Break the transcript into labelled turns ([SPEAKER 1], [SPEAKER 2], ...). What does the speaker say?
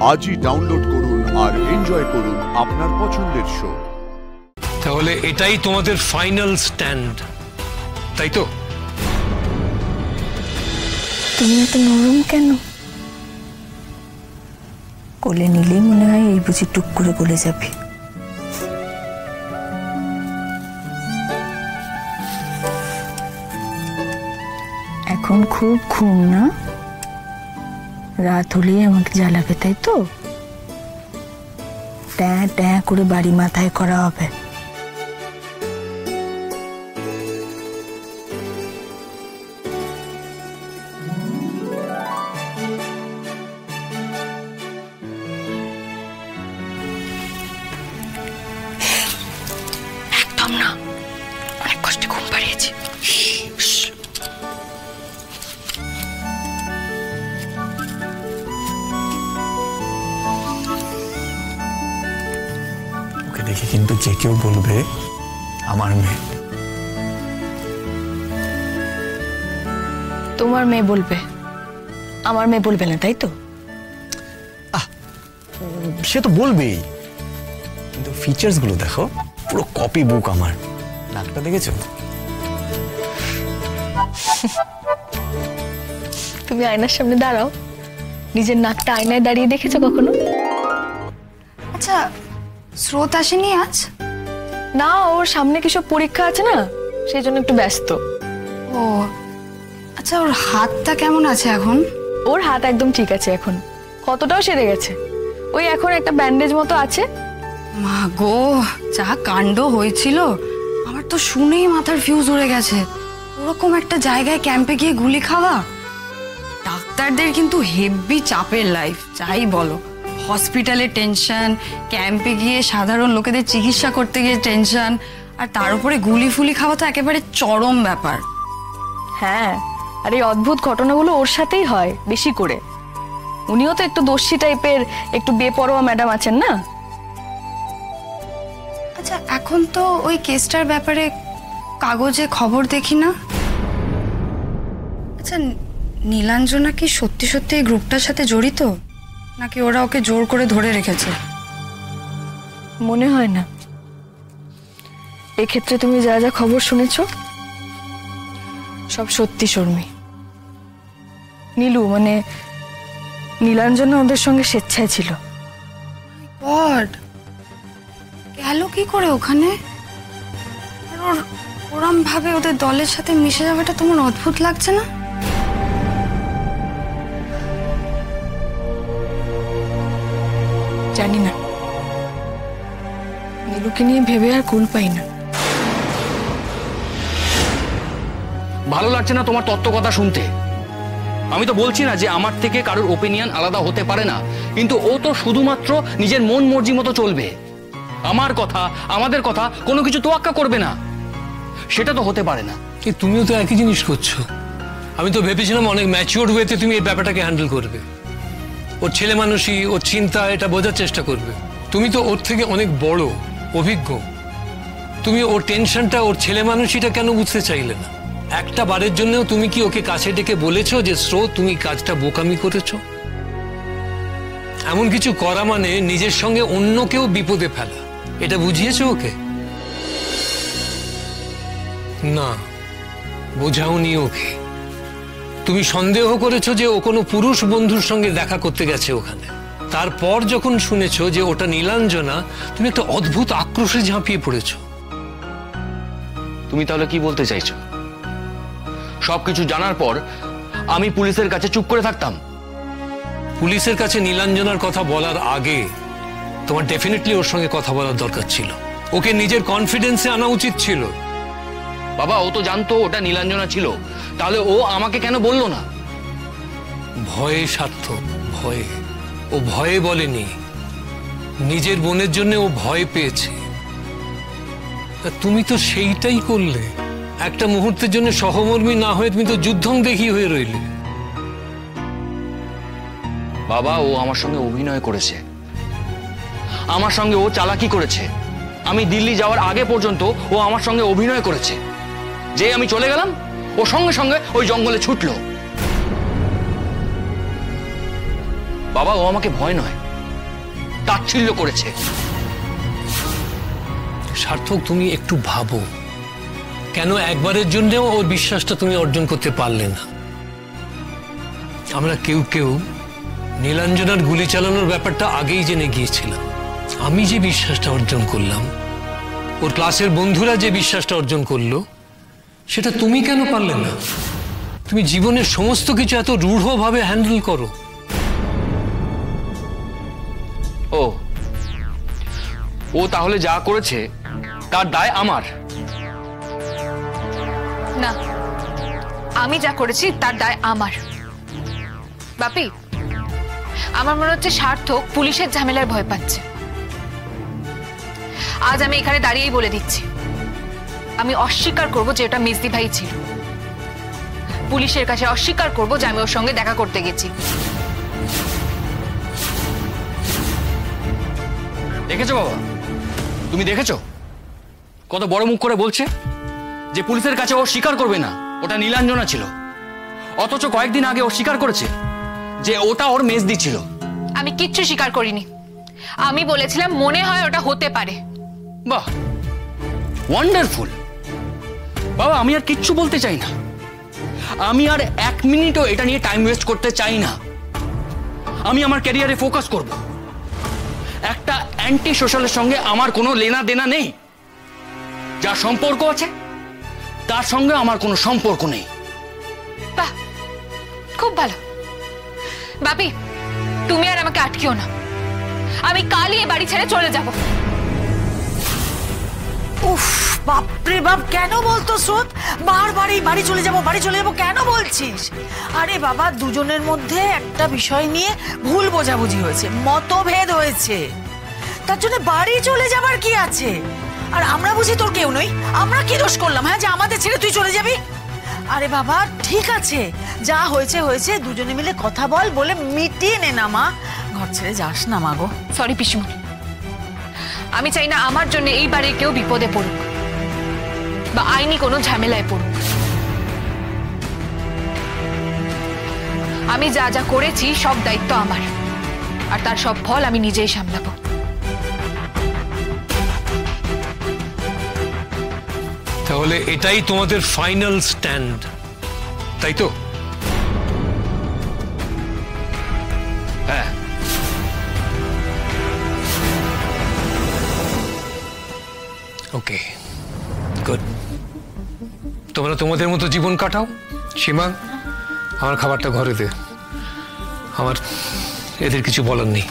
[SPEAKER 1] আজই ডাউনলোড করুন আর এনজয় করুন আপনার পছন্দের শো।
[SPEAKER 2] তাহলে এটাই তোমাদের ফাইনাল স্ট্যান্ড, তাই তো?
[SPEAKER 3] তুমি এত নরম কেন? কোলে নিলেই মনে হয় এই বুঝি টুক করে গলে যাবে। এখন খুব ঘুম না? রাত হলেই আমাকে জ্বালাবে, তাই তো? ট্যাঁ ট্যাঁ করে বাড়ি মাথায় করা হবে। একদম না, অনেক কষ্টে ঘুম পাড়িয়েছি।
[SPEAKER 4] ওকে দেখে কিন্তু যে কেউ বলবে আমার মেয়ে।
[SPEAKER 3] তোমার মেয়ে বলবে, আমার মেয়ে বলবে না, তাই তো?
[SPEAKER 4] সে তো বলবেই, কিন্তু ফিচার্স গুলো দেখো, পুরো কপি বুক আমার। নাকটা দেখেছো?
[SPEAKER 3] তুমি আয়নার সামনে দাঁড়াও, নিজের নাকটা আয়নায় দাঁড়িয়ে দেখেছো কখনো?
[SPEAKER 5] আচ্ছা, স্রোত আসেনি আজ?
[SPEAKER 3] না, ওর সামনে কিসব পরীক্ষা আছে না, সেই জন্য একটু ব্যস্ত।
[SPEAKER 5] ও আচ্ছা, ওর হাতটা কেমন আছে এখন?
[SPEAKER 3] ওর হাত একদম ঠিক আছে এখন, কতটাও সেরে গেছে। ওই এখন একটা ব্যান্ডেজ মতো আছে।
[SPEAKER 5] মা গো, যা কাণ্ড হয়েছিল, আমার তো শুনেই মাথার ফিউজ উড়ে গেছে। ওরকম একটা জায়গায় ক্যাম্পে গিয়ে গুলি খাওয়া, ডাক্তারদের কিন্তু হেভি চাপের লাইফ, যাই বলো। হসপিটালে টেনশন, ক্যাম্পে গিয়ে সাধারণ লোকেদের চিকিৎসা করতে গিয়ে টেনশন, আর তার উপরে গুলি ফুলি খাওয়া তো একেবারে চরম ব্যাপার।
[SPEAKER 3] হ্যাঁ, আর এই অদ্ভুত ঘটনাগুলো ওর সাথেই হয় বেশি করে। উনিও তো একটু দোষী টাইপের, একটু বেপরোয়া ম্যাডাম আছেন না?
[SPEAKER 5] আচ্ছা, এখন তো ওই কেসটার ব্যাপারে কাগজে খবর দেখি না। আচ্ছা, নীলাঞ্জনা কি সত্যি সত্যি এই গ্রুপটার সাথে জড়িত, নাকি ওরা ওকে জোর করে ধরে রেখেছে?
[SPEAKER 3] মনে হয় না। এক্ষেত্রে তুমি যা যা খবর শুনেছো সব সত্যি শর্মী। নীলু মানে নীলাঞ্জনা ওদের সঙ্গে স্বেচ্ছায় ছিল।
[SPEAKER 5] গড, গেল কি করে ওখানে? আর ওর ওরম ভাবে ওদের দলের সাথে মিশে যাওয়াটা তোমার অদ্ভুত লাগছে না?
[SPEAKER 3] জানি না, নীলুকে নিয়ে ভেবে আর কুল পাই না।
[SPEAKER 6] ভালো লাগছে না তোমার তত্ত্ব কথা শুনতে। আমি তো বলছি না যে আমার থেকে কারোর ওপিনিয়ন আলাদা হতে পারে না, কিন্তু ও তো শুধুমাত্র নিজের মন মর্জি মতো চলবে। আমার কথা, আমাদের কথা কোনো কিছু তোয়াক্কা করবে না, সেটা তো হতে পারে না।
[SPEAKER 2] তুমিও তো একই জিনিস করছো। আমি তো ভেবেছিলাম অনেক ম্যাচিওর ওয়েতে তুমি এই ব্যাপারটাকে হ্যান্ডেল করবে। ওর ছেলে মানুষই, ওর চিন্তা, এটা বোঝার চেষ্টা করবে। তুমি তো ওর থেকে অনেক বড়, অভিজ্ঞ। তুমি ওর টেনশনটা, ওর ছেলে মানুষইটা কেন বুঝতে চাইলে না? একটা বারের জন্যও তুমি কি ওকে কাছে ডেকে বলেছো যে স্রোত, তুমি কাজটা বোকামি করেছো? এমন কিছু করা মানে নিজের সঙ্গে অন্য কেউ বিপদে ফেলা, এটা বুঝিয়েছো ওকে? না, বোঝাওনি ওকে। তুমি সন্দেহ করেছো যে ও কোনো পুরুষ বন্ধুর সঙ্গে দেখা করতে গেছে ওখানে। তারপর যখন শুনেছো যে ওটা নীলাঞ্জনা, তুমি একটা অদ্ভুত আক্রোশে ঝাঁপিয়ে পড়েছো।
[SPEAKER 6] তুমি তাহলে কি বলতে চাইছো? সবকিছু জানার পর আমি পুলিশের কাছে চুপ করে থাকতাম?
[SPEAKER 2] পুলিশের কাছে নীলাঞ্জনার কথা বলার আগে তোমার ডেফিনেটলি ওর সঙ্গে কথা বলার দরকার ছিল। ওকে নিজের কনফিডেন্সে আনা উচিত ছিল।
[SPEAKER 6] বাবা, ও তো জানতো ওটা নীলাঞ্জনা ছিল, তাহলে ও আমাকে কেন বললো না?
[SPEAKER 2] ভয়ে সার্থক, ভয়ে। ও ভয়ে বলেনি, নিজের বোনের জন্য ও ভয় পেয়েছে। তুমি তো সেইটাই করলে। একটা মুহূর্তের জন্য সহমর্মী না হয়ে তুমি তো যুদ্ধং দেখি হয়ে রইলে।
[SPEAKER 6] বাবা, ও আমার সঙ্গে অভিনয় করেছে, আমার সঙ্গে ও চালাকি করেছে। আমি দিল্লি যাওয়ার আগে পর্যন্ত ও আমার সঙ্গে অভিনয় করেছে। যে আমি চলে গেলাম, ও সঙ্গে সঙ্গে ওই জঙ্গলে ছুটলো। বাবা, ও আমাকে ভয় নয়, তাচ্ছিল্য করেছে।
[SPEAKER 2] সার্থক, তুমি একটু ভাবো, কেন একবারের জন্যও ওর বিশ্বাসটা তুমি অর্জন করতে পারলে না? আমরা কেউ কেউ নীলাঞ্জনার গুলি চালানোর ব্যাপারটা আগেই জেনে গিয়েছিলাম। আমি যে বিশ্বাসটা অর্জন করলাম, ওর ক্লাসের বন্ধুরা যে বিশ্বাসটা অর্জন করলো, সেটা তুমি কেন পারলে না? তুমি জীবনের সমস্ত কিছু এত রূঢ়ভাবে হ্যান্ডেল করো।
[SPEAKER 6] ও তাহলে যা করেছে তার দায় আমার?
[SPEAKER 7] না, আমি যা করেছি তার দায় আমার। বাপি, আমার মনে হচ্ছে সার্থক পুলিশের ঝামেলার ভয় পাচ্ছে। আজ আমি এখানে দাঁড়িয়েই বলে দিচ্ছি, আমি অস্বীকার করব যে ওটা মেজদি ভাই ছিল। পুলিশের কাছে অস্বীকার করব যে আমি ওর সঙ্গে দেখা করতে গেছি।
[SPEAKER 6] দেখেছো বাবা, তুমি দেখেছো কত বড় মুখ করে বলছে যে পুলিশের কাছে ও স্বীকার করবে না ওটা নীলাঞ্জনা ছিল, অথচ কয়েকদিন আগে ও স্বীকার করেছে যে ওটা ওর মেজদি ছিল।
[SPEAKER 7] আমি কিচ্ছু স্বীকার করিনি, আমি বলেছিলাম মনে হয় ওটা হতে পারে।
[SPEAKER 6] বাহ, ওয়ান্ডারফুল। বাবা, আমি আর কিচ্ছু বলতে চাই না, আমি আর 1 মিনিটও এটা নিয়ে টাইম ওয়েস্ট করতে চাই না। আমি আমার ক্যারিয়ারে ফোকাস করব। একটা অ্যান্টি সোশ্যালের সঙ্গে আমার কোনো লেনা দেনা নেই। যার সম্পর্ক আছে তার সঙ্গে আমার কোনো সম্পর্ক নেই।
[SPEAKER 7] বাহ, খুব ভালো। বাপি, তুমি আর আমাকে আটকিও না, আমি কালই এ বাড়ি ছেড়ে চলে যাব।
[SPEAKER 8] উফ, বাপরে বাপ, কেন বলতো স্রোত? বারবার এই বাড়ি চলে যাব কেন বলছিস? আরে বাবা, দুজনের মধ্যে একটা বিষয় নিয়ে ভুল বোঝাবুঝি হয়েছে, মতভেদ হয়েছে, তার জন্য বাড়ি চলে যাবার কি আছে? আর আমরা বুঝি তোর কেউ নই? আমরা কি দোষ করলাম, হ্যাঁ, যে আমাদের ছেড়ে তুই চলে যাবি? আরে বাবা, ঠিক আছে, যা হয়েছে হয়েছে, দুজনে মিলে কথা বলে মিটিয়ে নে না মা। ঘর ছেড়ে যাস না মা গো।
[SPEAKER 7] সরি পিসিমণি, আমি চাই না আমার জন্য এই বাড়ির কেউ বিপদে পড়ুক বা আইনি কোনো ঝামেলায় পড়ুক। আমি যা যা করেছি সব দায়িত্ব আমার, আর তার সব ফল আমি নিজেই সামলাবো।
[SPEAKER 2] তাহলে এটাই তোমাদের ফাইনাল স্ট্যান্ড, তাই তো?
[SPEAKER 6] হ্যাঁ।
[SPEAKER 2] ওকে, গুড। তোমরা তোমাদের মতো জীবন কাটাও। সীমা, আমার খাবারটা ঘরে দে, আমার এদের কিছু বলার নেই।